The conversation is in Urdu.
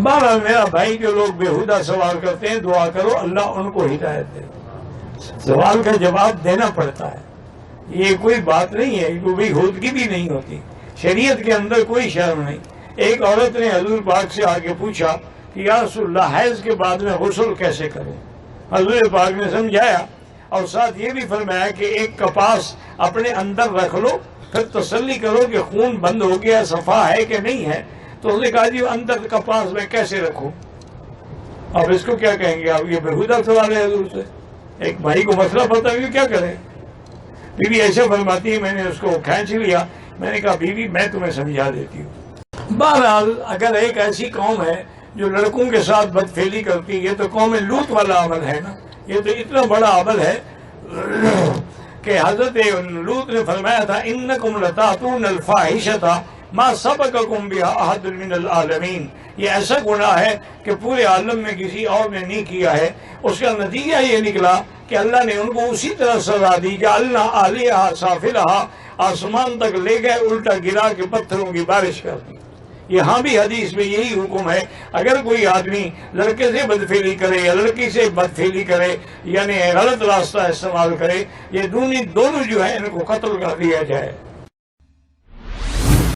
بہرحال میرا بھائی جو لوگ بےہودہ سوال کرتے ہیں، دعا کرو اللہ ان کو ہدایت دے۔ سوال کا جواب دینا پڑتا ہے، یہ کوئی بات نہیں ہے، کوئی بےہودگی بھی نہیں ہوتی، شریعت کے اندر کوئی شرم نہیں۔ ایک عورت نے حضور پاک سے آ کے پوچھا کہ یا رسول اللہ حیض کے بعد میں غسل کیسے کروں؟ حضور پاک نے سمجھایا اور ساتھ یہ بھی فرمایا کہ ایک کپاس اپنے اندر رکھ لو، پھر تسلی کرو کہ خون بند ہو گیا، صفا ہے کہ نہیں ہے۔ تو اس نے کہا جی اندر کپاس میں کیسے رکھوں؟ اب اس کو کیا کہیں گے؟ آپ یہ بےہودہ سوال ہے حضور سے، ایک بھائی کو مسئلہ پتہ ہے کیا کریں؟ بیوی ایسے فرماتی ہے، میں نے اس کو کھینچ لیا، میں نے کہا بیوی میں تمہیں سمجھا دیتی ہوں۔ بہرحال اگر ایک ایسی قوم ہے جو لڑکوں کے ساتھ بدفعلی کرتی ہے تو قوم لوط والا عمل ہے نا، یہ تو اتنا بڑا عمل ہے کہ حضرت لوط نے فرمایا تھا انکم لتاتون الفاحشۃ ما سبقکم بہا احد من العالمین، یہ ایسا گناہ ہے کہ پورے عالم میں کسی اور نے نہیں کیا ہے۔ اس کا نتیجہ یہ نکلا کہ اللہ نے ان کو اسی طرح سزا دی، جعلنا عالیہا سافلہا، آسمان تک لے گئے الٹا گرا کے پتھروں کی بارش کر دی۔ یہاں بھی حدیث میں یہی حکم ہے، اگر کوئی آدمی لڑکے سے بدفعلی کرے یا لڑکی سے بدفعلی کرے، یعنی غلط راستہ استعمال کرے، یہ دونوں جو ہے ان کو قتل کر دیا جائے۔